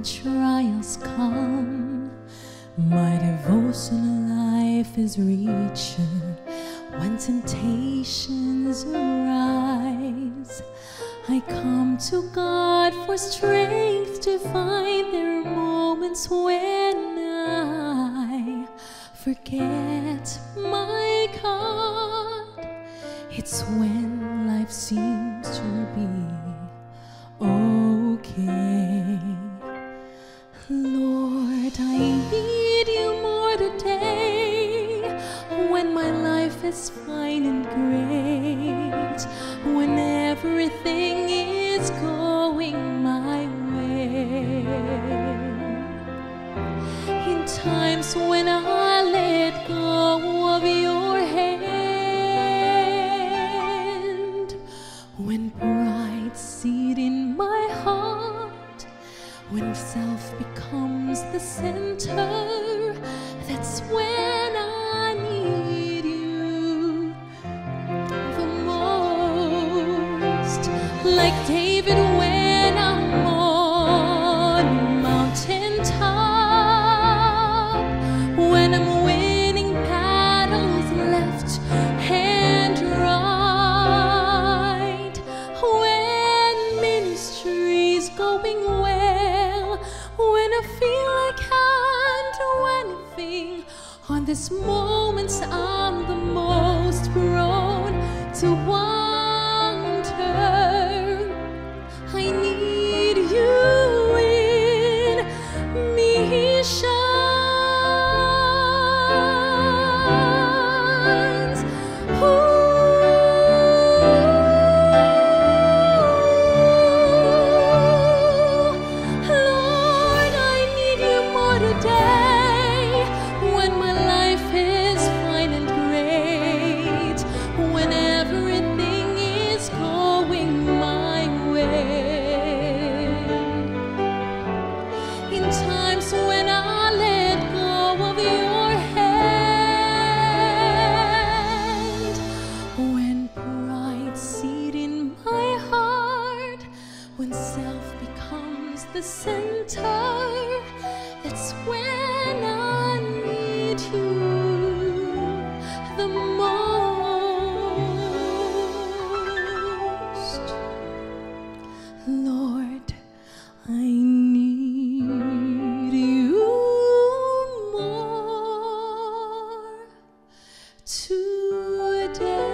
trials come, my devotional life is richer. When temptations arise, I come to God for strength to find. There are moments when I forget my God. It's when life seems to be okay. Lord, I need you more today, when my life is fine and great, when everything is going my way. In times when I let go of your hand, when pride seat in my heart, when self becomes the center, that's when I need you the most. Like David when I'm on a mountaintop, when I'm winning battles left and right, when ministry's going well, when I feel I can't do anything. On these moments I'm the most prone to wander. I need you in missions. Lord, I need you more today, when my life is fine and great, when everything is going my way. In times when I let go of your hand, when pride seat in my heart, when self becomes the center, that's when I need you the most. Lord, I need you more today.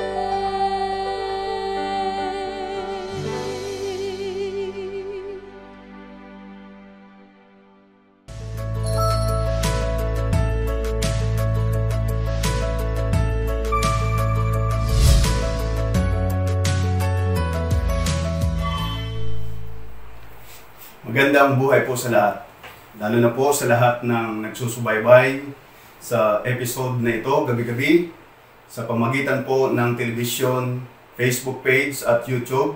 Magandang buhay po sa lahat, lalo na po sa lahat ng nagsusubaybay sa episode na ito gabi-gabi sa pamagitan po ng television, Facebook page at YouTube.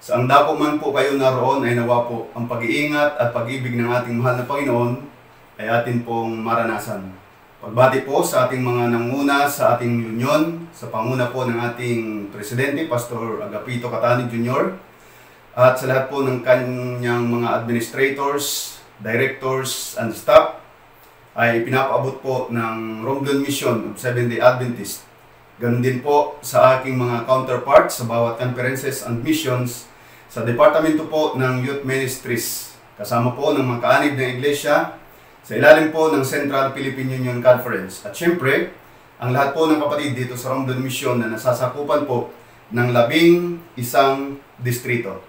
Saan dako man po kayo naroon ay nawa po ang pag-iingat at pag-ibig ng ating mahal na Panginoon ay atin pong maranasan. Pagbati po sa ating mga nanguna sa ating union, sa panguna po ng ating Presidente, Pastor Agapito Catani Jr., at sa lahat po ng kanyang mga administrators, directors, and staff, ay pinapaabot po ng Romblon Mission of Seventh-day Adventist. Ganon din po sa aking mga counterparts sa bawat conferences and missions sa departamento po ng Youth Ministries, kasama po ng mga kaanib ng iglesia sa ilalim po ng Central Philippine Union Conference. At syempre, ang lahat po ng kapatid dito sa Romblon Mission na nasasakupan po ng 11 distrito.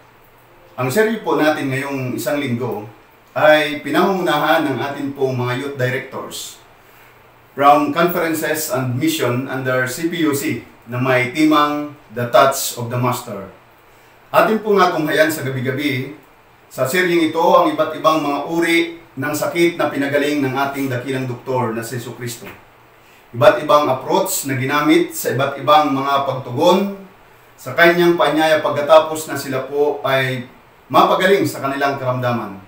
Ang serye po natin ngayong isang linggo ay pinangungunahan ng atin pong mga youth directors from conferences and mission under CPUC na may timang The Touch of the Master. Atin po nga tunghayan sa gabi-gabi sa seryeng ito ang iba't ibang mga uri ng sakit na pinagaling ng ating dakilang doktor na si Jesucristo. Iba't ibang approach na ginamit sa iba't ibang mga pagtugon sa kanyang panyaya pagkatapos na sila po ay mapagaling sa kanilang karamdaman.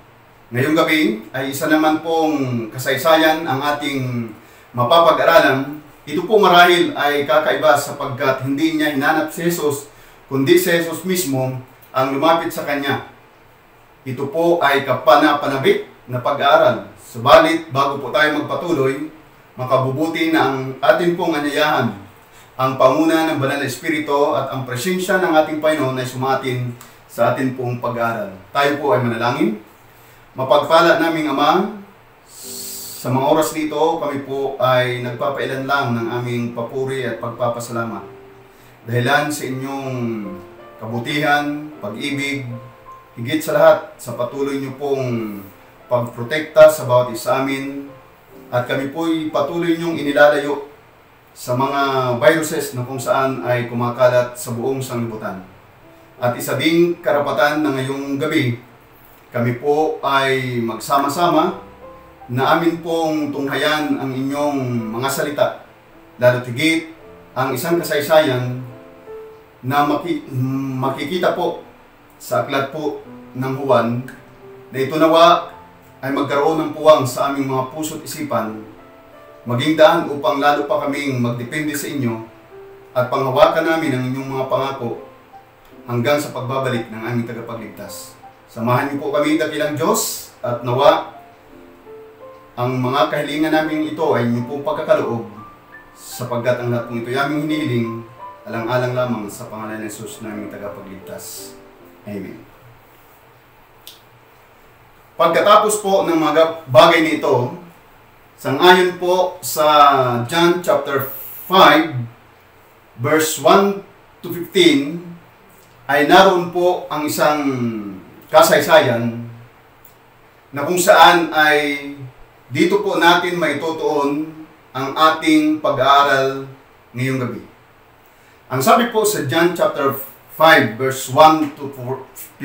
Ngayong gabi ay isa naman pong kasaysayan ang ating mapapag-aralan. Ito po marahil ay kakaiba sapagkat hindi niya hinanap si Jesus, kundi si Jesus mismo ang lumapit sa kanya. Ito po ay kapana-panabik na pag-aaral. Subalit, bago po tayo magpatuloy, makabubuti na ang atin pong anyayahan, ang panguna ng Banal na Espiritu at ang presensya ng ating Panginoon ay sumatin sa atin pong pag-aaral. Tayo po ay manalangin. Mapagpala naming Ama, sa mga oras nito, kami po ay nagpapailan lang ng aming papuri at pagpapasalamat. Dahilan sa inyong kabutihan, pag-ibig, higit sa lahat, sa patuloy niyo pong pagprotekta sa bawat isa amin, at kami po'y patuloy niyong inilalayo sa mga viruses na kung saan ay kumakalat sa buong sanglibutan. At isa ding karapatan na ngayong gabi, kami po ay magsama-sama na amin pong tunghayan ang inyong mga salita, lalo tigit ang isang kasaysayan na makikita po sa aklat po ng Juan, na ito nawa ay magkaroon ng puwang sa aming mga puso't isipan, maging daan upang lalo pa kaming magdepende sa inyo at panghawakan namin ang inyong mga pangako hanggang sa pagbabalik ng aming tagapagligtas. Samahan niyo po kami, dakilang Diyos, at nawa ang mga kahilingan namin ito ay inyong pong pagkakaloob, sapagkat ang lahat pong ito aming hinihiling, alang-alang lamang sa pangalan ng Jesus na aming tagapagligtas. Amen. Pagkatapos po ng mga bagay nito, sangayon po sa John chapter 5, verse 1 to 15, ay naroon po ang isang kasaysayan na kung saan ay dito po natin maitutuon ang ating pag-aaral ngayong gabi. Ang sabi po sa John chapter 5, verse 1 to 15,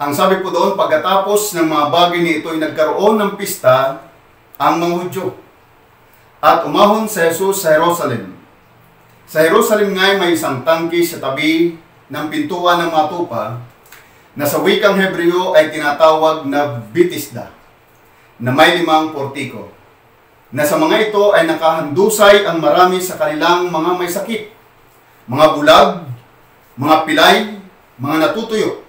ang sabi po doon, pagkatapos ng mga bagay nito ay nagkaroon ng pista ang mga Hudyo at umahon si Jesus sa Jerusalem. Sa Jerusalem nga may isang tangke sa tabi ng pintuan ng mga tupa na sa wikang Hebreo ay tinatawag na Bethesda, na may 5 portiko, na sa mga ito ay nakahandusay ang marami sa kanilang mga may sakit, mga bulag, mga pilay, mga natutuyo,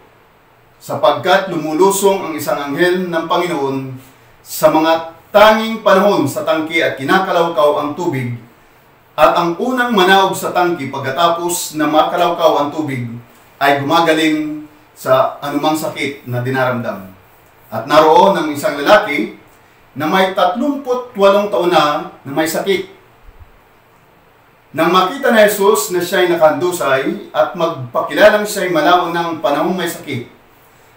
sapagkat lumulusong ang isang anghel ng Panginoon sa mga tanging panahon sa tangke at kinakalawkaw ang tubig, at ang unang manaog sa tangke pagkatapos na makalawkaw ang tubig ay gumagaling sa anumang sakit na dinaramdam. At naroon ang isang lalaki na may 38 taon na may sakit. Nang makita na Jesus na siya'y nakahandusay at magpakilalang siya'y malaon ng panahong may sakit,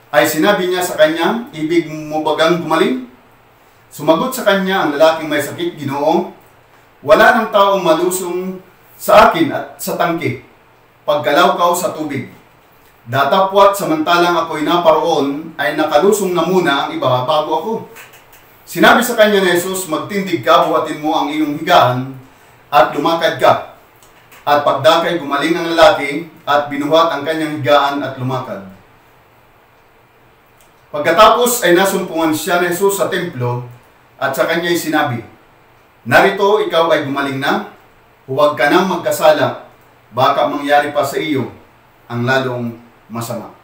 ay sinabi niya sa kanya, ibig mo bagang gumaling? Sumagot sa kanya ang lalaking may sakit, Ginoo, wala ng taong malusong sa akin at sa tangke, pagkalawkaw sa tubig. Datapwat samantalang ako'y naparoon, ay nakalusong na muna ang iba bago ako. Sinabi sa kanya ni Jesus, magtindig ka, buhatin mo ang iyong higaan, at lumakad ka. At pagdakay gumaling ang lalaki, at binuhat ang kanyang higaan at lumakad. Pagkatapos ay nasumpungan siya ni Jesus sa templo, at sa kanya'y sinabi, narito, ikaw ay gumaling na, huwag ka nang magkasala, baka mangyari pa sa iyo ang lalong masama.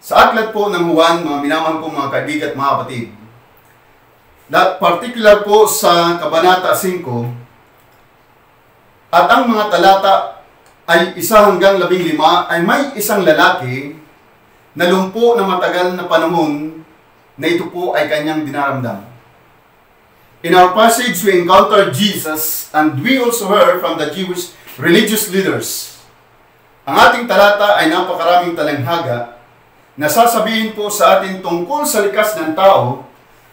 Sa aklat po ng Juan, mga minamahal kong mga kaibigan at mga kapatid, particular po sa Kabanata 5, at ang mga talata ay 1 hanggang 15, ay may isang lalaki na lumpo na matagal na panahon na ito po ay kanyang dinaramdam. In our passage, we encounter Jesus and we also heard from the Jewish religious leaders. Ang ating talata ay napakaraming talanghaga na sasabihin po sa atin tungkol sa likas ng tao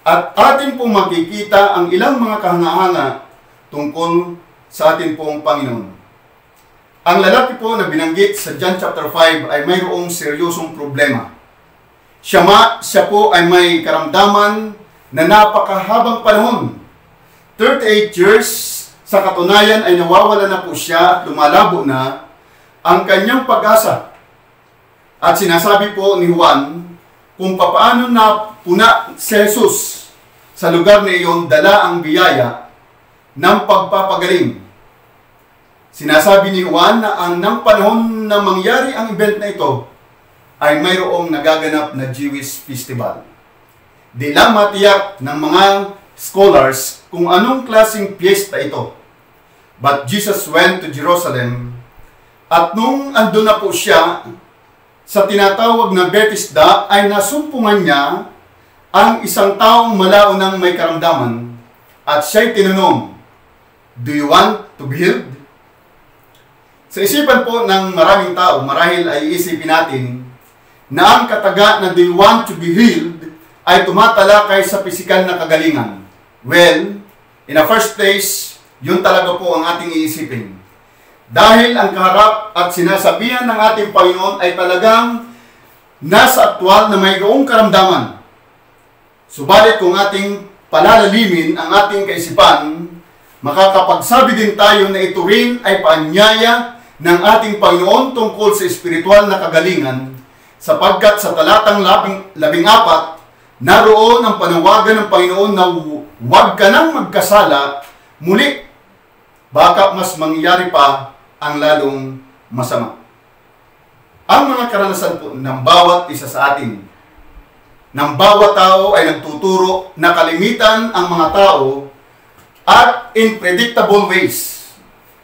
at atin pong makikita ang ilang mga kahanga-hanga tungkol sa atin pong Panginoon. Ang lalaki po na binanggit sa John chapter 5 ay mayroong seryosong problema. Siya po ay may karamdaman na napakahabang panahon. 38 years, sa katunayan ay nawawala na po siya at lumalabo na ang kanyang pag-asa. At sinasabi po ni Juan kung papaano na puna si Jesus sa lugar na iyon dala ang biyaya ng pagpapagaling. Sinasabi ni Juan na ang nang panahon na mangyari ang event na ito ay mayroong nagaganap na Jewish festival. Di lang matiyak ng mga scholars kung anong klaseng piyesta ito. But Jesus went to Jerusalem, at nung andun na po siya sa tinatawag na Bethesda, ay nasumpungan niya ang isang taong malaunang may karamdaman, at siya'y tinanong, "Do you want to be healed?" Sa isipan po ng maraming tao, marahil ay iisipin natin na ang kataga na "Do you want to be healed" ay tumatalakay sa pisikal na kagalingan. Well, in the first place, yun talaga po ang ating iisipin. Dahil ang kaharap at sinasabihan ng ating Panginoon ay talagang nasa aktwal na mayroong karamdaman. Subalit kung ating palalalimin ang ating kaisipan, makakapagsabi din tayo na ito rin ay paanyaya ng ating Panginoon tungkol sa espiritual na kagalingan, sapagkat sa talatang 14, naroon ang panawagan ng Panginoon na huwag ka nang magkasala muli, baka mas mangyari pa ang lalong masama. Ang mga karanasan po ng bawat isa sa atin, ng bawat tao ay nagtuturo na kalimitan ang mga tao at in predictable ways.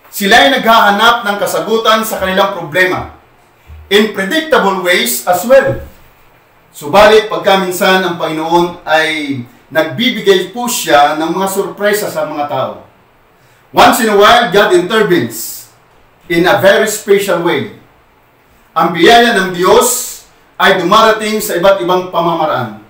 Sila ay naghahanap ng kasagutan sa kanilang problema. In predictable ways as well. Subalit pagkaminsan ang Panginoon ay nagbibigay po siya ng mga sorpresa sa mga tao. Once in a while, God intervenes in a very special way. Ang biyaya ng Diyos ay dumarating sa iba't ibang pamamaraan.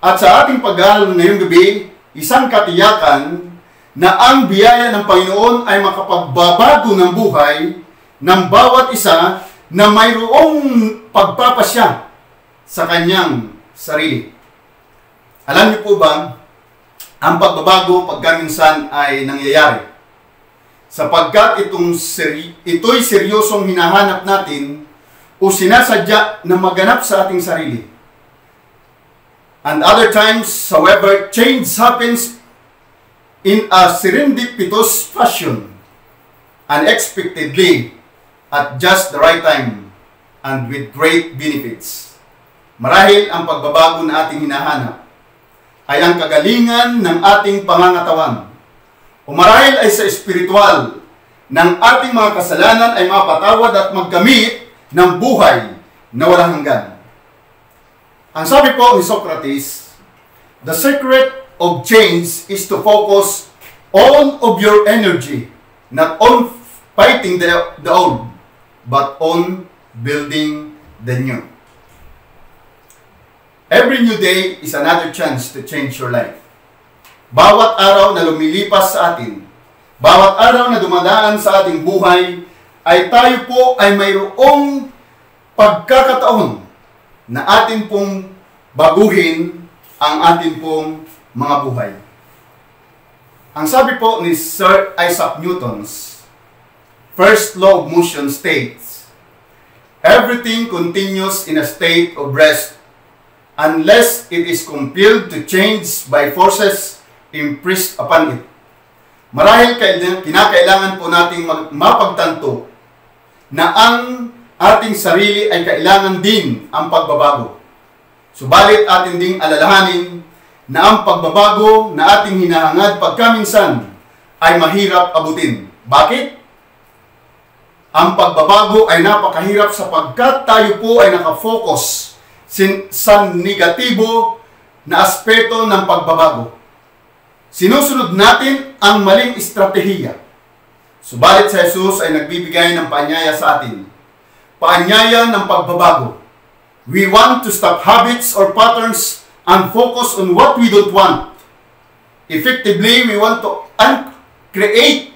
At sa ating pag-aaral ngayong gabi, isang katiyakan na ang biyaya ng Panginoon ay makapagbabago ng buhay ng bawat isa na mayroong pagpapasya sa kanyang sarili. Alam niyo po ba, ang pagbabago pagkaminsan ay nangyayari sapagkat ito'y seryosong hinahanap natin o sinasadya na maganap sa ating sarili. And other times, however, change happens in a serendipitous fashion, unexpectedly, at just the right time, and with great benefits. Marahil ang pagbabago na ating hinahanap ay ang kagalingan ng ating pangangatawan. O marahil ay sa espiritual ng ating mga kasalanan ay mapatawad at magkamit ng buhay na walang hanggan. Ang sabi po ni Socrates, the secret of change is to focus all of your energy not on fighting the old, but on building the new. Every new day is another chance to change your life. Bawat araw na lumilipas sa atin, bawat araw na dumadaan sa ating buhay, ay tayo po ay mayroong pagkakataon na atin pong baguhin ang atin pong mga buhay. Ang sabi po ni Sir Isaac Newton's first law of motion states, everything continues in a state of rest unless it is compelled to change by forces impressed upon it. Marahil kinakailangan po nating mapagtanto na ang ating sarili ay kailangan din ang pagbabago. Subalit atin ding alalahanin na ang pagbabago na ating hinahangad pagkaminsan ay mahirap abutin. Bakit? Ang pagbabago ay napakahirap sapagkat tayo po ay nakafocus sa negatibo na aspeto ng pagbabago. Sinusunod natin ang maling estratehiya. Subalit si Jesus ay nagbibigay ng paanyaya sa atin. Paanyaya ng pagbabago. We want to stop habits or patterns and focus on what we don't want. Effectively, we want to create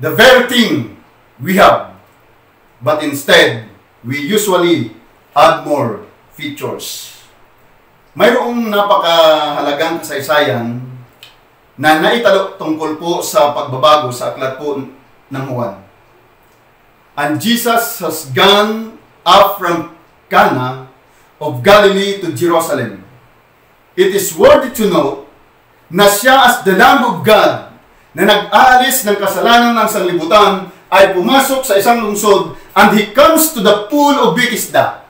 the very thing we have. But instead, we usually add more features. Mayroong napakahalagang kasaysayan na naitalo tungkol po sa pagbabago sa aklat po ng Juan. And Jesus has gone up from Cana of Galilee to Jerusalem. It is worthy to note na siya as the Lamb of God na nag-aalis ng kasalanan ng sanlibutan ay pumasok sa isang lungsod and he comes to the pool of Bethesda.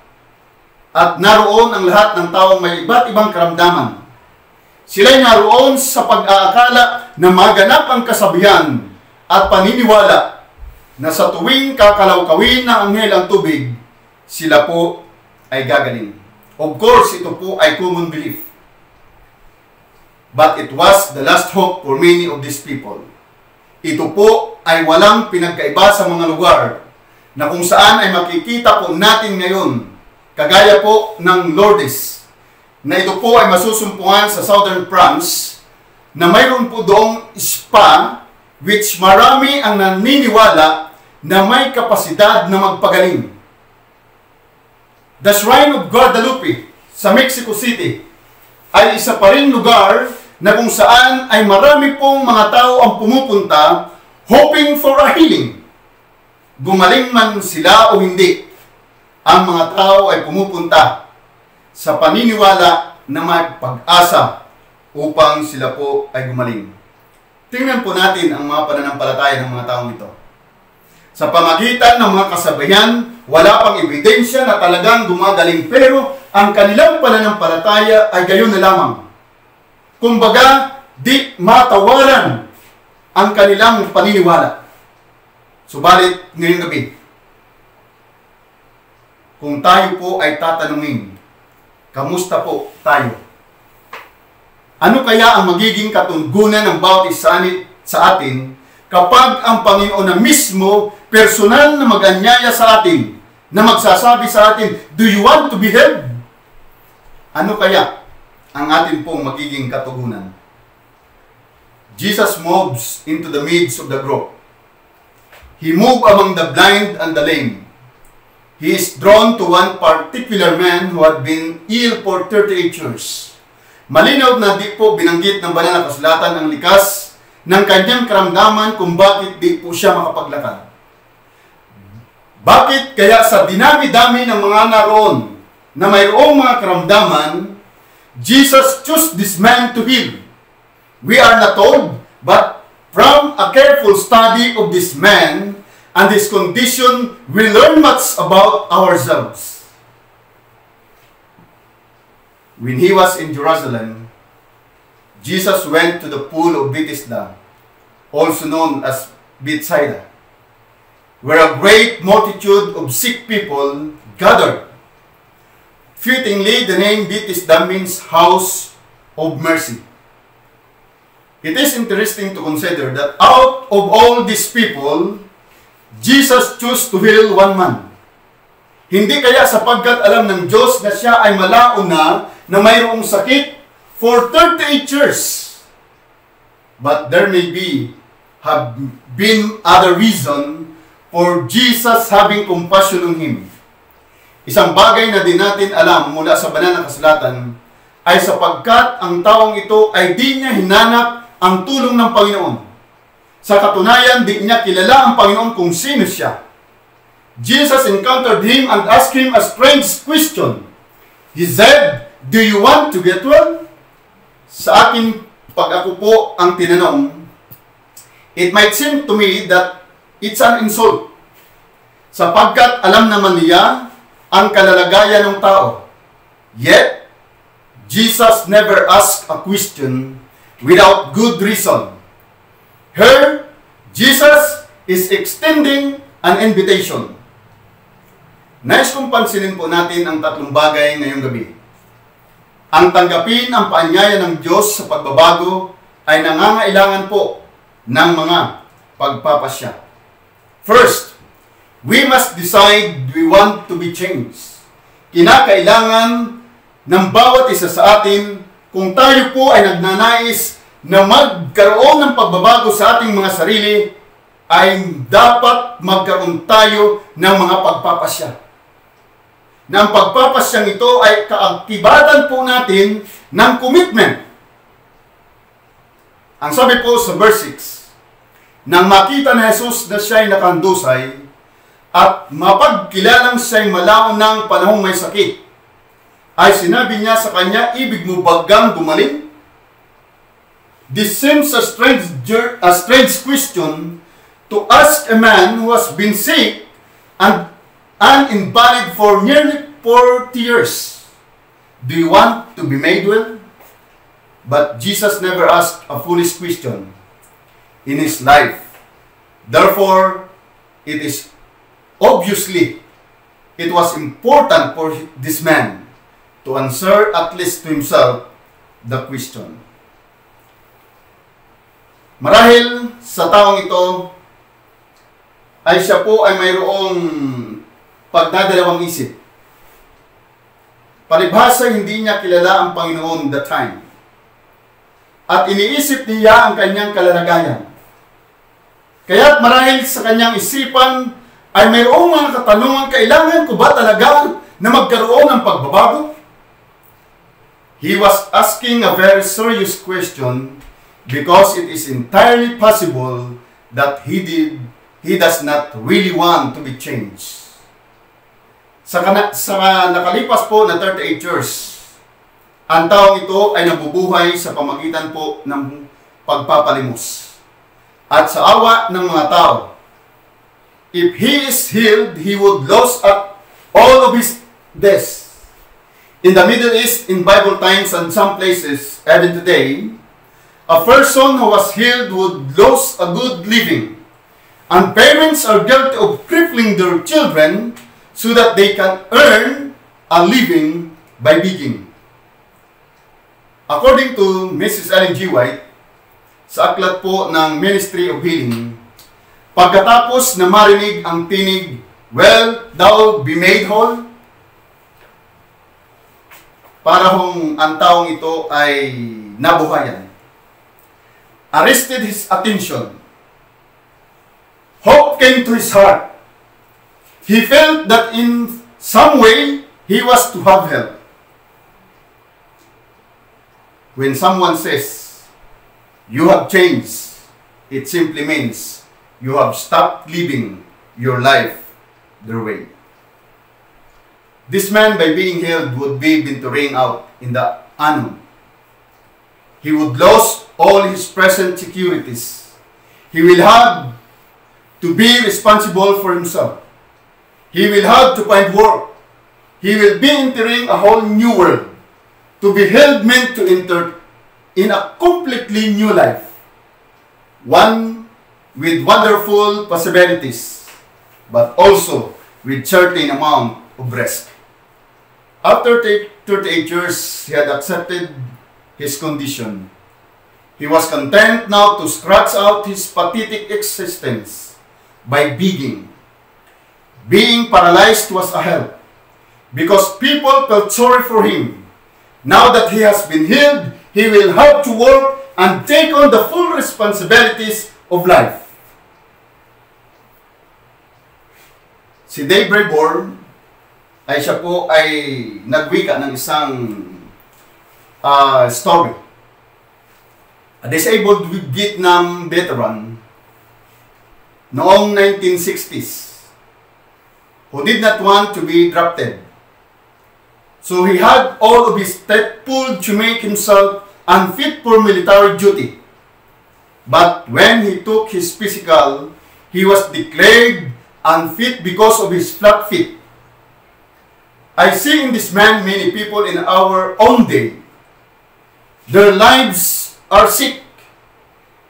at naroon ang lahat ng taong may iba't ibang karamdaman. Sila'y naroon sa pag-aakala na maganap ang kasabihan at paniniwala na sa tuwing kakalawkawin ng anghel ang tubig, sila po ay gagaling. Of course, ito po ay common belief. But it was the last hope for many of these people. Ito po ay walang pinagkaiba sa mga lugar na kung saan ay makikita po natin ngayon, kagaya po ng Lourdes, na ito po ay masusumpungan sa Southern France, na mayroon po doong spa, which marami ang naniniwala na may kapasidad na magpagaling. The Shrine of Guadalupe sa Mexico City ay isa pa rin lugar na kung saan ay marami pong mga tao ang pumupunta hoping for a healing. Gumaling man sila o hindi, ang mga tao ay pumupunta sa paniniwala na may pag-asa upang sila po ay gumaling. Tingnan po natin ang mga pananampalataya ng mga taong ito. Sa pamagitan ng mga kasabayan, wala pang ebidensya na talagang gumagaling, pero ang kanilang pananampalataya ay gayon na lamang. Kumbaga, di matawaran ang kanilang paniniwala. Subalit, ngayong gabi, kung tayo po ay tatanungin, kamusta po tayo? Ano kaya ang magiging katungunan ng bawat isa sa atin kapag ang Panginoon na mismo personal na mag-anyaya sa atin, na magsasabi sa atin, do you want to be healed? Ano kaya ang atin pong magiging katugunan? Jesus moves into the midst of the group. He moved among the blind and the lame. He is drawn to one particular man who had been ill for 38 years. Malinaw na di po binanggit ng banal na kasulatan ang likas ng kanyang karamdaman kung bakit di po siya makapaglakad. Bakit kaya sa dinami-dami ng mga naroon na mayroong mga karamdaman, Jesus chose this man to heal? We are not told, but from a careful study of this man and his condition, we learn much about ourselves. When he was in Jerusalem, Jesus went to the pool of Bethesda, also known as Bethsaida, where a great multitude of sick people gathered. Fittingly, the name Bethesda means house of mercy. It is interesting to consider that out of all these people, Jesus chose to heal one man. Hindi kaya sapagkat alam ng Diyos na siya ay malaon na mayroong sakit for 38 years. But there may have been other reason for Jesus having compassion on him. Isang bagay na din natin alam mula sa banal na kasulatan ay sapagkat ang taong ito ay di niya hinanap ang tulong ng Panginoon. Sa katunayan, di niya kilala ang Panginoon kung sino siya. Jesus encountered him and asked him a strange question. He said, "Do you want to get well?" Sa akin, pag ako po ang tinanong, it might seem to me that it's an insult. Sapagkat alam naman niya ang kalalagayan ng tao. Yet, Jesus never asked a question without good reason. Here, Jesus is extending an invitation. Nais kong pansinin po natin ang tatlong bagay ngayong gabi. Ang tanggapin ang paanyaya ng Diyos sa pagbabago ay nangangailangan po ng mga pagpapasya. First, we must decide we want to be changed. Kinakailangan ng bawat isa sa atin, kung tayo po ay nagnanais na magkaroon ng pagbabago sa ating mga sarili, ay dapat magkaroon tayo ng mga pagpapasya. Na ang pagpapasyang ito ay kaaktibatan po natin ng commitment. Ang sabi po sa verse 6, nang makita na Jesus na siya'y nakandusay at mapagkilalang siya'y malaon ng panahong may sakit, ay sinabi niya sa kanya, ibig mo bagang gumaling? This seems a strange question to ask a man who has been sick and invalid for nearly 40 years. Do you want to be made well? But Jesus never asked a foolish question in his life. Therefore, it was important for this man to answer at least to himself the question. Marahil sa taong ito ay siya po ay mayroong pagdadalawang isip. Palibhasa hindi niya kilala ang Panginoon that time. At iniisip niya ang kanyang kalalagayan. Kaya't marahil sa kanyang isipan ay mayroong mga katanungan, kailangan ko ba talaga na magkaroon ng pagbabago? He was asking a very serious question because it is entirely possible that he does not really want to be changed. Sa nakalipas po na 38 years, ang taong ito ay nabubuhay sa pamagitan po ng pagpapalimos at sa awa ng mga tao. If he is healed, he would lose up all of his debts. In the Middle East, in Bible times and some places, even today, a person who was healed would lose a good living. And parents are guilty of crippling their children so that they can earn a living by begging. According to Mrs. Ellen G. White, sa aklat po ng Ministry of Healing, pagkatapos na marinig ang tinig, "Well, thou be made whole," parang ang taong ito ay nabuhayan. Arrested his attention. Hope came to his heart. He felt that in some way he was to have help. When someone says, "You have changed," it simply means you have stopped living your life their way. This man, by being healed, would be venturing out in the unknown. He would lose all his present securities. He will have to be responsible for himself. He will have to find work. He will be entering a whole new world. To be healed meant to enter in a completely new life. One with wonderful possibilities, but also with certain amount of risk. After 38 years, he had accepted his condition. He was content now to scratch out his pathetic existence by begging. Being paralyzed was a help, because people felt sorry for him. Now that he has been healed, he will have to work and take on the full responsibilities of life. Si Dave Rayburn ay siya po ay nagwika ng isang story. A disabled Vietnam veteran noong 1960s who did not want to be drafted. So he had all of his step pulled to make himself unfit for military duty. But when he took his physical, he was declared unfit because of his flat feet. I see in this man many people in our own day. Their lives are sick.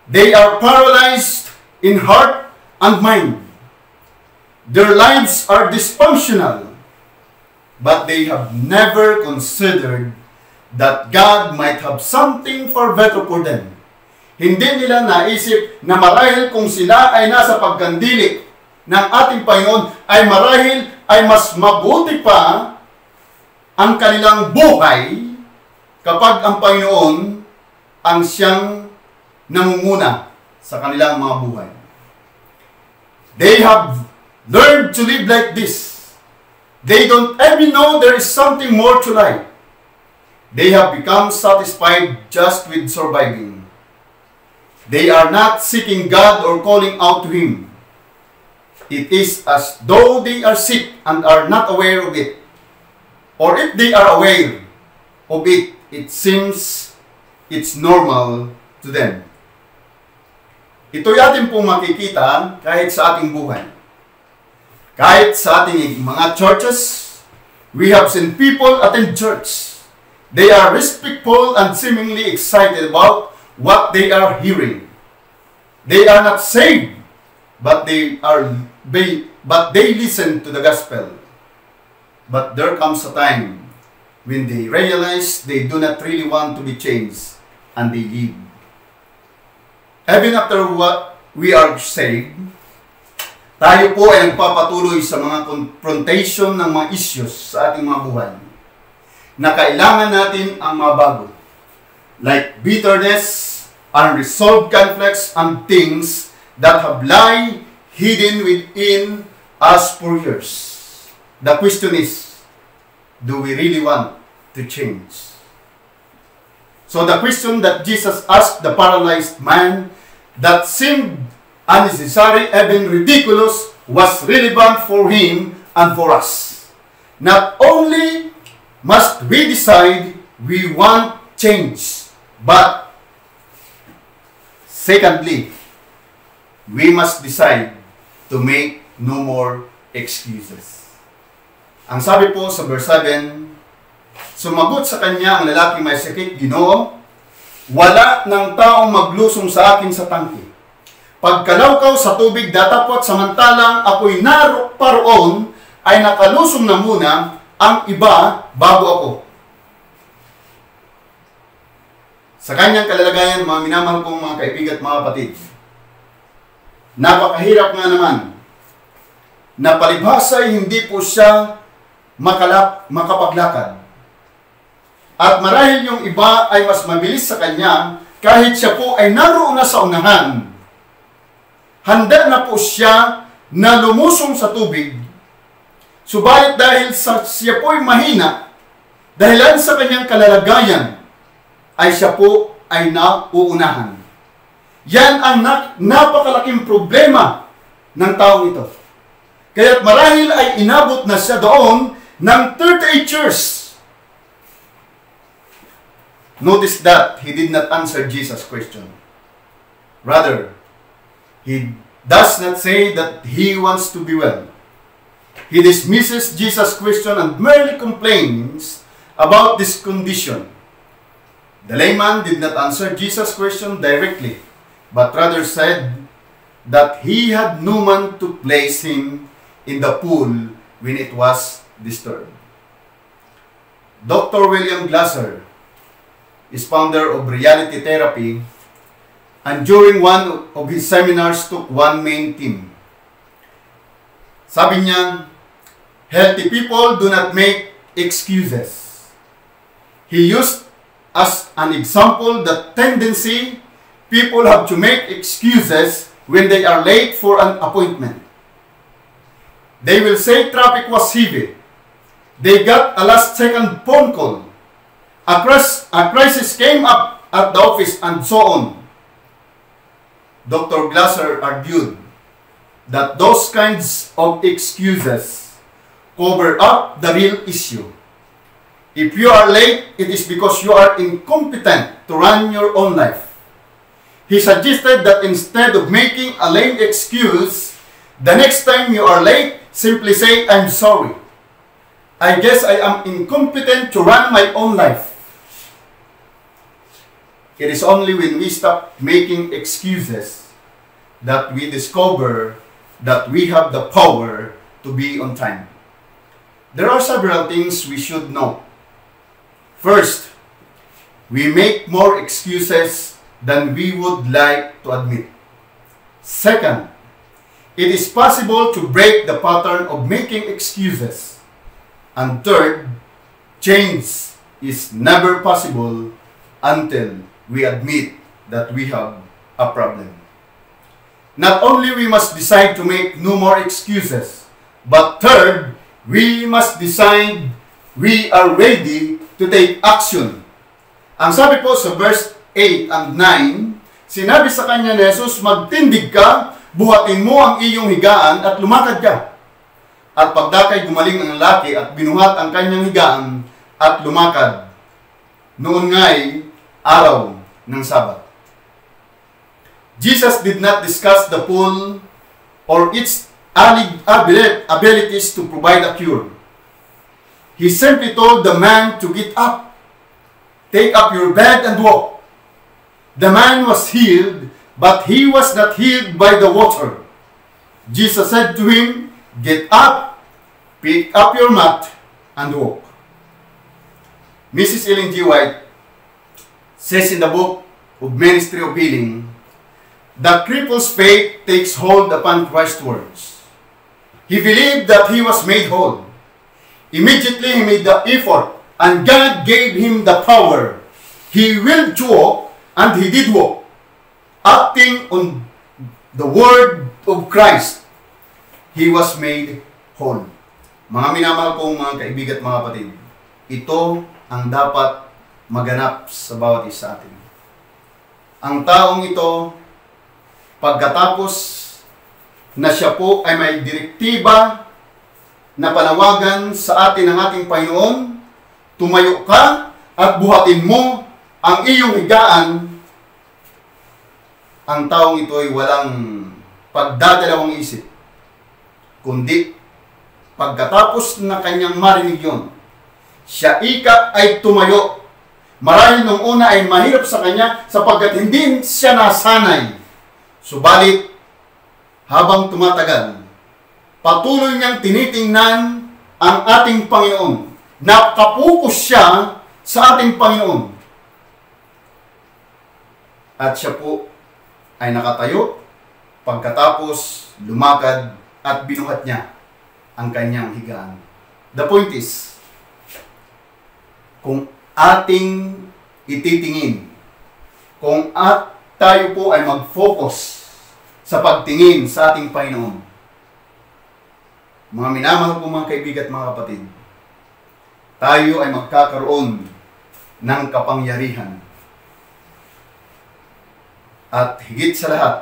They are paralyzed in heart and mind. Their lives are dysfunctional, but they have never considered that God might have something far better for them. Hindi nila naisip na marahil kung sila ay nasa pagkandili ng ating Panginoon, ay marahil ay mas mabuti pa ang kanilang buhay kapag ang Panginoon ang siyang nangunguna sa kanilang mga buhay. They have learned to live like this. They don't even know there is something more to life. They have become satisfied just with surviving. They are not seeking God or calling out to Him. It is as though they are sick and are not aware of it. Or if they are aware of it, it seems it's normal to them. Ito'y ating pong makikita kahit sa ating buhay. Kahit sa ating mga churches, we have seen people attend church. They are respectful and seemingly excited about what they are hearing. They are not saved, but they listen to the gospel. But there comes a time when they realize they do not really want to be changed, and they leave. Even after what we are saved, tayo po ay nagpapatuloy sa mga confrontation ng mga issues sa ating mga buhay na kailangan natin ang mabago. Like bitterness, unresolved conflicts, and things that have lie hidden within us for years. The question is, do we really want to change? So the question that Jesus asked the paralyzed man that seemed unnecessary, even ridiculous, was relevant for him and for us. Not only must we decide we want change, but secondly, we must decide to make no more excuses. Ang sabi po sa verse 7, sumagot sa kanya ang lalaking may sakit, Ginoo, wala ng taong maglusong sa akin sa tangke. Pagkalawkaw sa tubig datapot samantalang ako'y naroon ay nakalusong na muna ang iba bago ako. Sa kanyang kalalagayan, mga minamahal kong mga kaibigan at mga kapatid, napakahirap nga naman na palibhasa ay hindi po siya makapaglakad. At marahil yung iba ay mas mabilis sa kanya kahit siya po ay naroon na sa unahan. Handa na po siya na lumusong sa tubig. Subalit dahil siya po ay mahina, dahilan sa kanyang kalalagayan, ay siya po ay nauunahan. Yan ang napakalaking problema ng taong ito. Kaya't marahil ay inabot na siya doon ng 38 years. Notice that he did not answer Jesus' question. Rather, he does not say that he wants to be well. He dismisses Jesus' question and merely complains about this condition. The layman did not answer Jesus' question directly, but rather said that he had no man to place him in the pool when it was disturbed. Dr. William Glasser is founder of Reality Therapy, and during one of his seminars took one main theme. Sabi niya, healthy people do not make excuses. He used as an example the tendency people have to make excuses when they are late for an appointment. They will say traffic was heavy. They got a last-second phone call. A crisis came up at the office, and so on. Dr. Glasser argued that those kinds of excuses cover up the real issue. If you are late, it is because you are incompetent to run your own life. He suggested that instead of making a lame excuse, the next time you are late, simply say, I'm sorry. I guess I am incompetent to run my own life. It is only when we stop making excuses that we discover that we have the power to be on time. There are several things we should know. First, we make more excuses than we would like to admit. Second, it is possible to break the pattern of making excuses. And third, change is never possible until we admit that we have a problem. Not only we must decide to make no more excuses, but third, we must decide we are ready to take action. Ang sabi po sa verse 8 and 9, sinabi sa kanya ni Jesus, magtindig ka, buhatin mo ang iyong higaan at lumakad ka. At pagdakay gumaling ang lalaki at binuhat ang kanyang higaan at lumakad. Noon nga'y araw ng Sabat. Jesus did not discuss the pool or its abilities to provide a cure. He simply told the man to get up. take up your bed and walk. The man was healed, but he was not healed by the water. Jesus said to him, get up, pick up your mat, and walk. Mrs. Ellen G. White says in the book of Ministry of Healing, the cripple's faith takes hold upon Christ's words. He believed that he was made whole. Immediately he made the effort, and God gave him the power. He willed to walk, and he did walk, acting on the word of Christ. He was made whole. Mga minamahal kong mga kaibigan at mga kapatid, ito ang dapat maganap sa bawat isa atin. Ang taong ito, pagkatapos na siya po ay may direktiba na panawagan sa atin ng ating Panginoon, tumayo ka at buhatin mo ang iyong higaan, ang taong ito ay walang pagdadalawang isip, kundi pagkatapos na kanyang marinig yun, siya ika ay tumayo. Marahil nung una ay mahirap sa kanya sapagkat hindi siya nasanay. Subalit, habang tumatagal, patuloy niyang tinitingnan ang ating Panginoon. Nakapokus siya sa ating Panginoon. At siya po ay nakatayo pagkatapos lumakad at binuhat niya ang kanyang higaan. The point is, kung ating ititingin, kung tayo po ay mag-focus sa pagtingin sa ating Panginoon, mga minamahal po mga kaibigan at mga kapatid, tayo ay magkakaroon ng kapangyarihan. At higit sa lahat,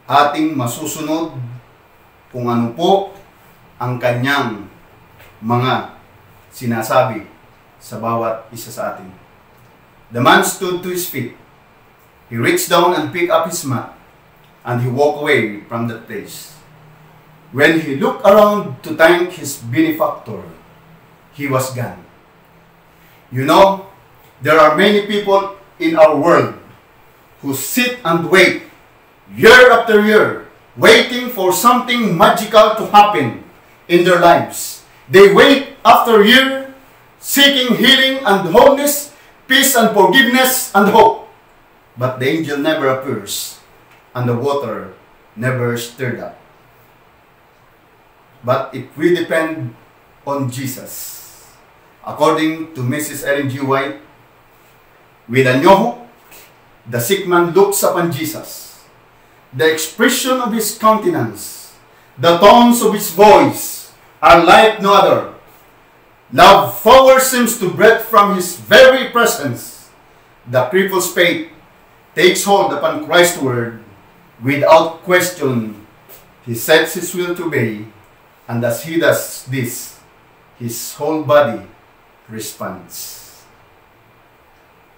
ating masusunod kung ano po ang kanyang mga sinasabi sa bawat isa sa atin. The man stood to his feet. He reached down and picked up his mat, and he walked away from that place. When he looked around to thank his benefactor, he was gone. You know, there are many people in our world who sit and wait year after year, waiting for something magical to happen in their lives. They wait after year, seeking healing and wholeness, peace and forgiveness and hope. But the angel never appears, and the water never stirred up. But if we depend on Jesus, according to Mrs. Ellen G. White, with a new hope, the sick man looks upon Jesus. The expression of his countenance, the tones of his voice are like no other. Love power seems to breathe from his very presence. The cripple's faith takes hold upon Christ's word. Without question, he sets his will to obey, and as he does this, his whole body responds.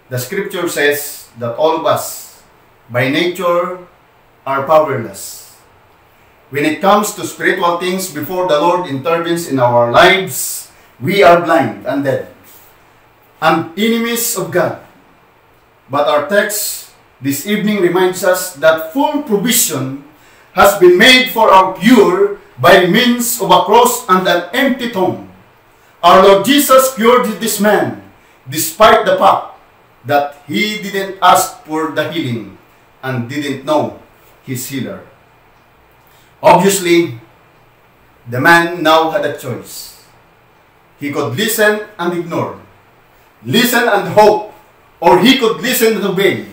The scripture says that all of us, by nature, are powerless. When it comes to spiritual things, before the Lord intervenes in our lives, we are blind and dead, and enemies of God. But our text this evening reminds us that full provision has been made for our cure by means of a cross and an empty tomb. Our Lord Jesus cured this man, despite the fact that he didn't ask for the healing and didn't know his healer. Obviously, the man now had a choice. He could listen and ignore, listen and hope, or he could listen and obey.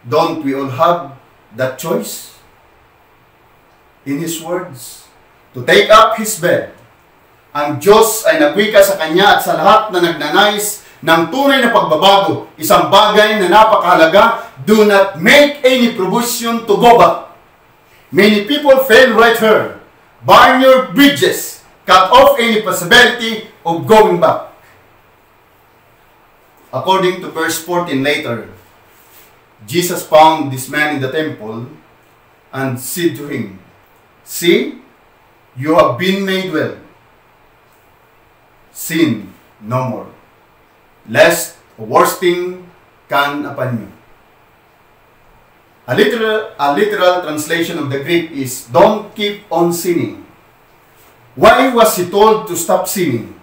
Don't we all have that choice? In his words, to take up his bed. Ang Diyos ay nagwika sa kanya at sa lahat na nagnanais ng tunay na pagbabago, isang bagay na napakahalaga: do not make any provision to go back. Many people fail right here. Burn your bridges. Cut off any possibility of going back. According to verse 14 later, Jesus found this man in the temple and said to him, "See, you have been made well. Sin no more." lest a worse thing come upon you. A literal translation of the Greek is, don't keep on sinning. Why was he told to stop sinning?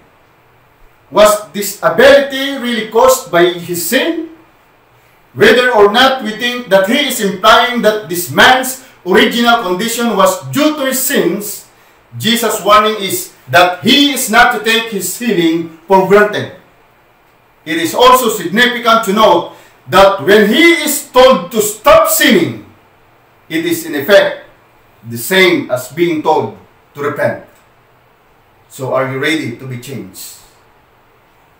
Was this ability really caused by his sin? Whether or not we think that he is implying that this man's original condition was due to his sins, Jesus' warning is that he is not to take his healing for granted. It is also significant to note that when he is told to stop sinning, it is in effect the same as being told to repent. So are you ready to be changed?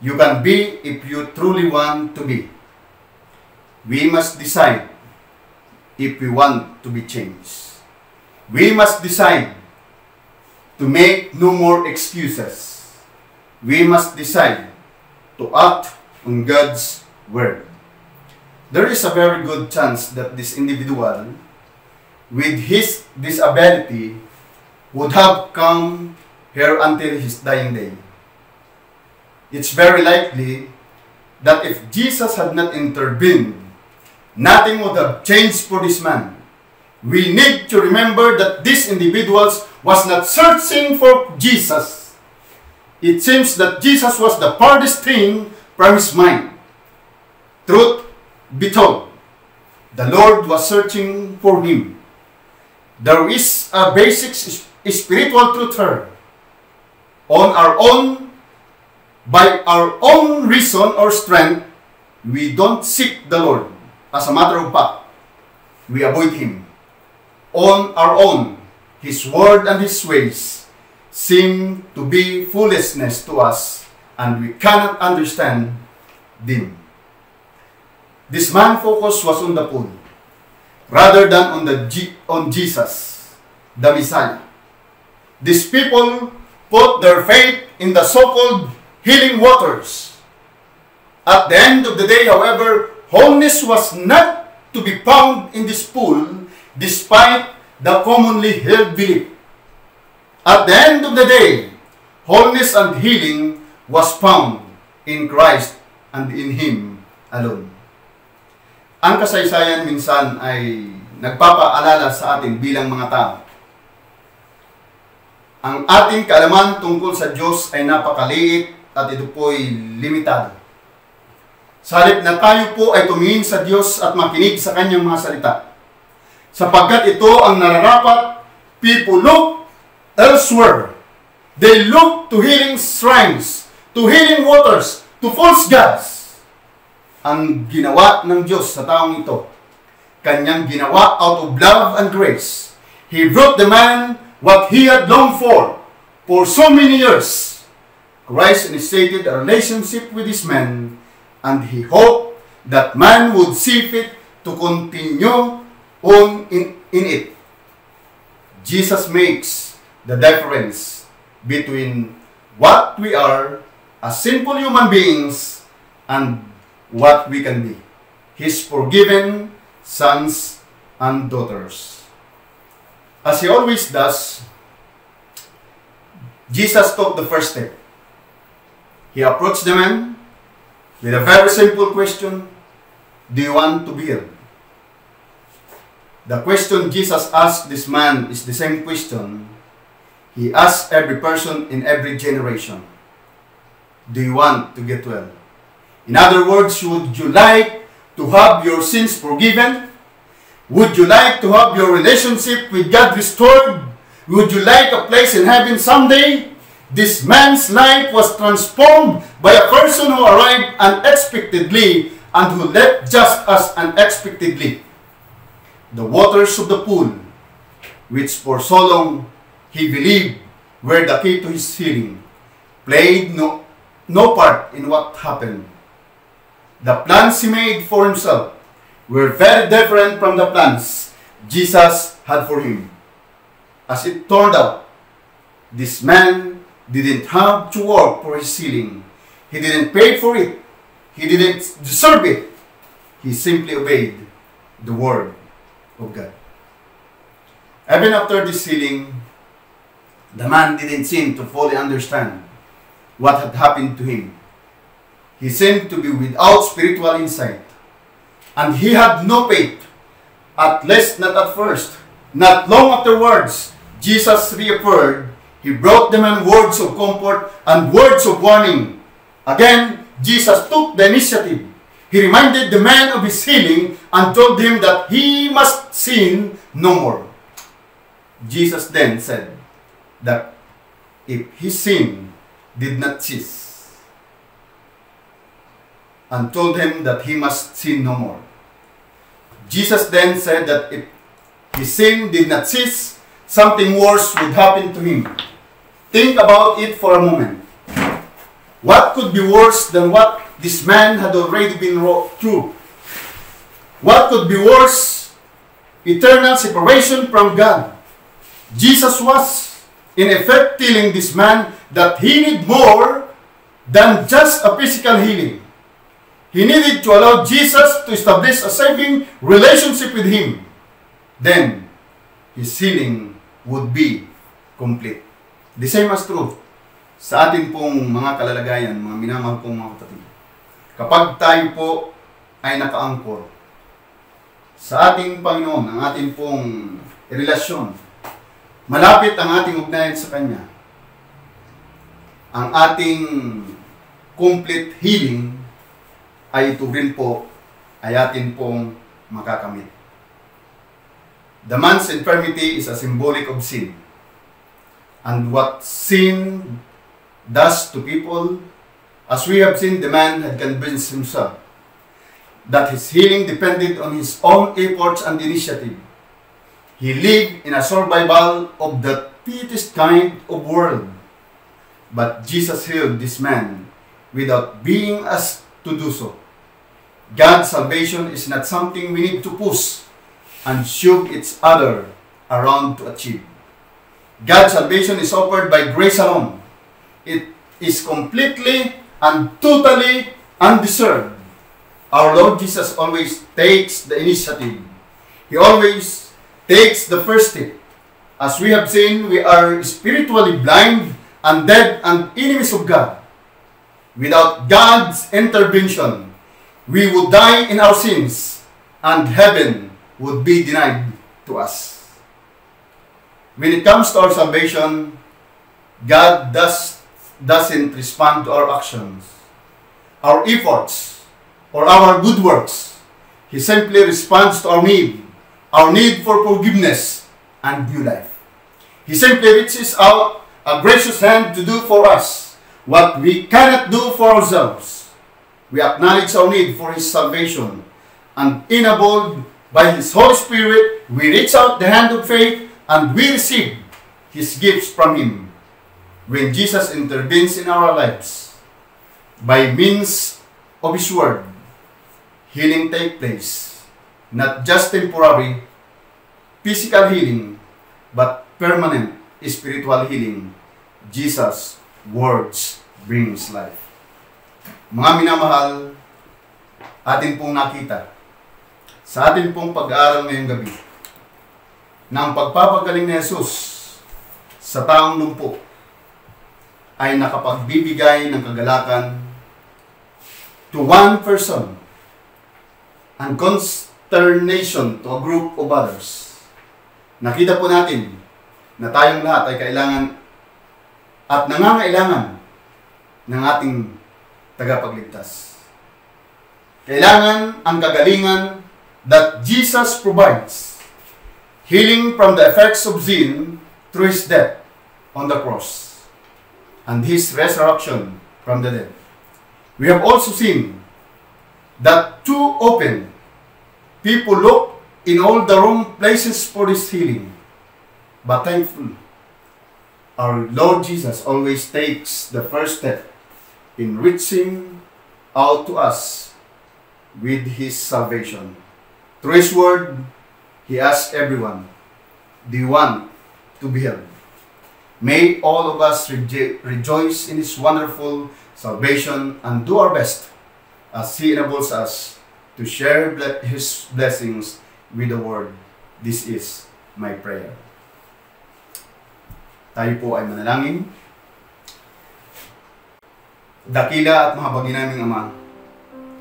You can be if you truly want to be. We must decide if we want to be changed. We must decide to make no more excuses. We must decide to act on God's word. There is a very good chance that this individual, with his disability, would have come here until his dying day. It's very likely that if Jesus had not intervened, nothing would have changed for this man. We need to remember that this individual was not searching for Jesus. It seems that Jesus was the farthest thing from his mind. Truth be told, the Lord was searching for him. There is a basic spiritual truth here. On our own, by our own reason or strength, we don't seek the Lord. As a matter of fact, we avoid him. On our own, his word and his ways seem to be foolishness to us, and we cannot understand them. This man's focus was on the pool, rather than on Jesus, the Messiah. These people put their faith in the so-called healing waters. At the end of the day, however, wholeness was not to be found in this pool, despite the commonly held belief. At the end of the day, wholeness and healing was found in Christ and in Him alone. Ang kasaysayan minsan ay nagpapaalala sa atin bilang mga tao. Ang ating kaalaman tungkol sa Diyos ay napakaliit at ito po'y limitado. Sa halip na tayo po ay tumingin sa Diyos at makinig sa Kanyang mga salita. Sapagkat ito ang nararapat, people look elsewhere. They look to healing shrines, to healing waters, to false gods. Ang ginawa ng Diyos sa taong ito, Kanyang ginawa out of love and grace. He brought the man what he had longed for so many years. Christ initiated a relationship with this man, and He hoped that man would see fit to continue on in it. Jesus makes the difference between what we are as simple human beings and what we can be, His forgiven sons and daughters. As He always does, Jesus took the first step. He approached the man with a very simple question: do you want to be healed? The question Jesus asked this man is the same question He asked every person in every generation. Do you want to get well? In other words, would you like to have your sins forgiven? Would you like to have your relationship with God restored? Would you like a place in heaven someday? This man's life was transformed by a person who arrived unexpectedly and who left just as unexpectedly. The waters of the pool, which for so long he believed were the key to his healing, played no part in what happened. The plans he made for himself were very different from the plans Jesus had for him. As it turned out, this man didn't have to work for his healing. He didn't pay for it. He didn't deserve it. He simply obeyed the word of God. Even after this healing, the man didn't seem to fully understand what had happened to him. He seemed to be without spiritual insight. And he had no faith, at least not at first. Not long afterwards, Jesus reappeared. He brought them in words of comfort and words of warning. Again, Jesus took the initiative. He reminded the man of his healing and told him that he must sin no more. Jesus then said that if his sin did not cease, and told him that he must sin no more. Jesus then said that if his sin did not cease, something worse would happen to him. Think about it for a moment. What could be worse than what this man had already been through? What could be worse? Eternal separation from God. Jesus was, in effect, telling this man that he needed more than just a physical healing. He needed to allow Jesus to establish a saving relationship with him. Then, his healing would be complete. The same as true sa atin pong mga kalalagayan, mga minamahal pong mga kapatid. Kapag tayo po ay nakaangkor sa ating Panginoon, ang ating pong relasyon, malapit ang ating ugnayan sa Kanya, ang ating complete healing ay ito rin po ay atin pong makakamit. The man's infirmity is a symbolic of sin. And what sin does to people, as we have seen, the man had convinced himself that his healing depended on his own efforts and initiative. He lived in a survival of the fittest kind of world. But Jesus healed this man without being asked to do so. God's salvation is not something we need to push and shove each other around to achieve. God's salvation is offered by grace alone. It is completely and totally undeserved. Our Lord Jesus always takes the initiative. He always takes the first step. As we have seen, we are spiritually blind and dead and enemies of God. Without God's intervention, we would die in our sins and heaven would be denied to us. When it comes to our salvation, God doesn't respond to our actions, our efforts, or our good works. He simply responds to our need for forgiveness and new life. He simply reaches out a gracious hand to do for us what we cannot do for ourselves. We acknowledge our need for His salvation, and enabled by His Holy Spirit, we reach out the hand of faith and we receive His gifts from Him. When Jesus intervenes in our lives, by means of His Word, healing takes place. Not just temporary physical healing, but permanent spiritual healing. Jesus' words brings life. Mga minamahal, atin pong nakita sa atin pong pag-aaral ngayong gabi na ang pagpapagaling ni Jesus sa taong lumpo ay nakapagbibigay ng kagalakan to one person and consternation to a group of others. Nakita po natin na tayong lahat ay kailangan at nangangailangan ng ating tagapagligtas. Kailangan ang kagalingan that Jesus provides, healing from the effects of sin through His death on the cross and His resurrection from the dead. We have also seen that too often people look in all the wrong places for this healing. But thankfully, our Lord Jesus always takes the first step in reaching out to us with His salvation. Through His Word, He asks everyone, do you want to be healed? May all of us rejoice in His wonderful salvation and do our best as He enables us to share His blessings with the world. This is my prayer. Tayo po ay manalangin. Dakila at mahabagin naming Ama,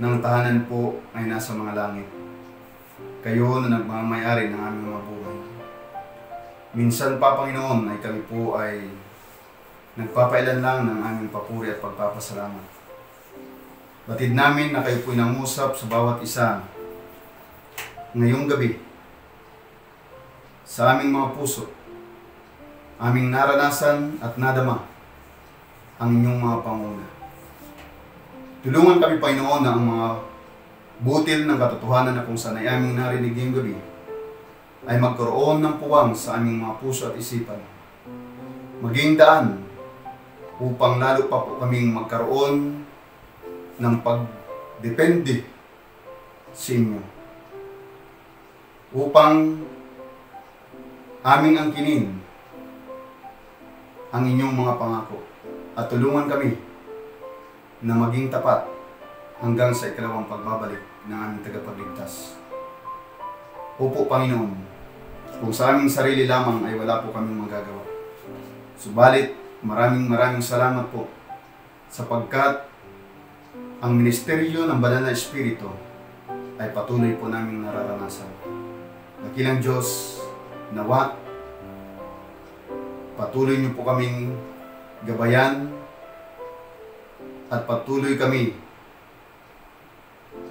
ng tahanan po ay nasa mga langit. Kayo na nagmamayari ng aming mga buhay. Minsan pa, Panginoon, ay kami po ay nagpapailan lang ng aming papuri at pagpapasalamat. Batid namin na kayo po'y nangusap sa bawat isa ngayong gabi sa aming mga puso, aming naranasan at nadama ang inyong mga panguna. Tulungan kami, Panginoon, na ang mga butil ng katotohanan na kung saan ay aming narinig ngayong gabi ay magkaroon ng puwang sa aming mga puso at isipan. Maging daan upang lalo pa po kaming magkaroon ng pagdepende sa inyo. Upang aming angkinin ang inyong mga pangako at tulungan kami na maging tapat hanggang sa ikalawang pagbabalik ng aming tagapagligtas. Opo, Panginoon, kung sa aming sarili lamang ay wala po kaming magagawa. Subalit, maraming salamat po sapagkat ang ministeryo ng Banal na Espiritu ay patuloy po naming nararanasan. Dakilang Diyos, nawa, patuloy niyo po kaming gabayan at patuloy kami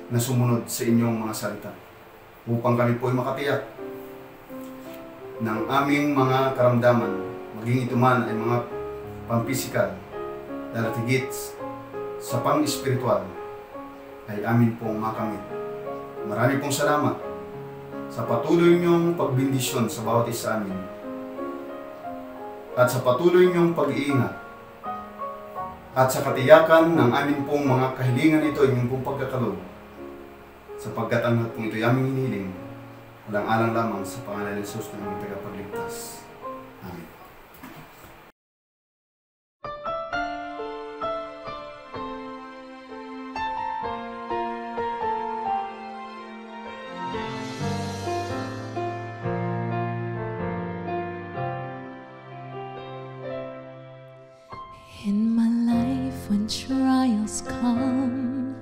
na sumunod sa inyong mga salita upang kami po ay makatiyak ng aming mga karamdaman, maging ito man ay mga pampisikal dahil higit sa pang-espiritual ay amin pong makamit. Marami pong salamat sa patuloy niyong pagbindisyon sa bawat isa amin at sa patuloy niyong pag-iingat at sa katiyakan ng amin pong mga kahilingan ito, inyong pong pagkakaloob, sapagkat ang lahat pong ito'y aming hinihiling, alang-alang lamang sa pangalan ni Jesus na aming tagapagligtas. Amen. In my life when trials come,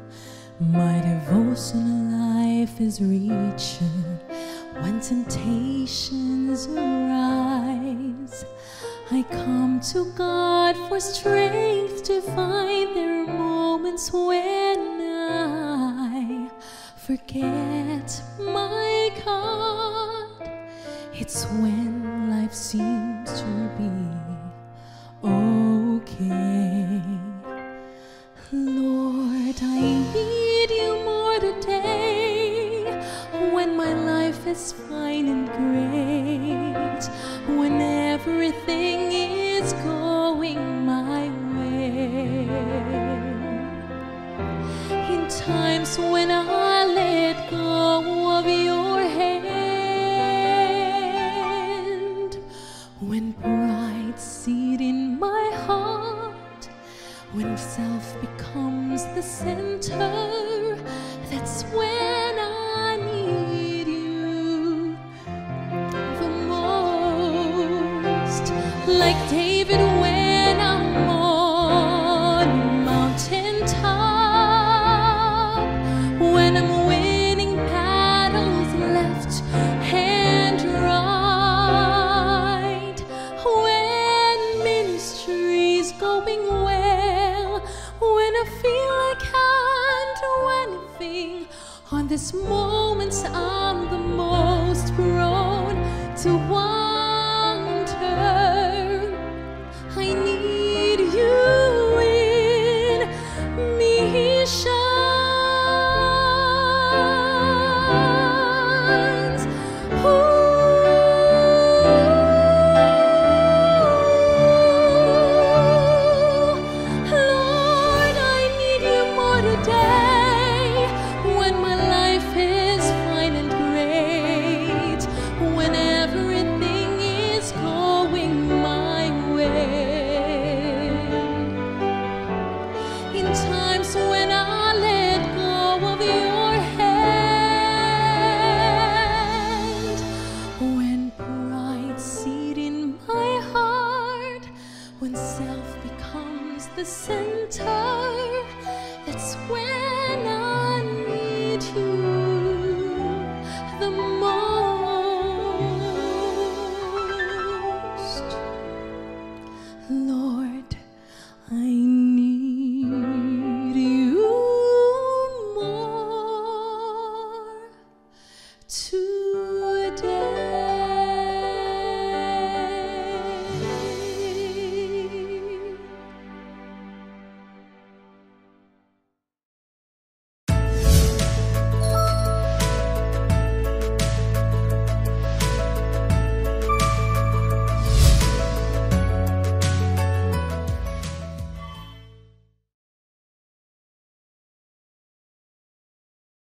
my devotional life is richer. When temptations arise, I come to God for strength to find. There are moments when I forget my God. It's when life seems to be okay. Lord, I need you more today. When my life is fine and great, when everything is going my way, in times when I let go of your hand, when pride seat in my heart, when self becomes the center, that's when I need you the most. Like David when I'm on a mountaintop, when I'm winning battles left and right, when ministry's going well, when I feel I can't do anything. On this moment I'm the most prone to want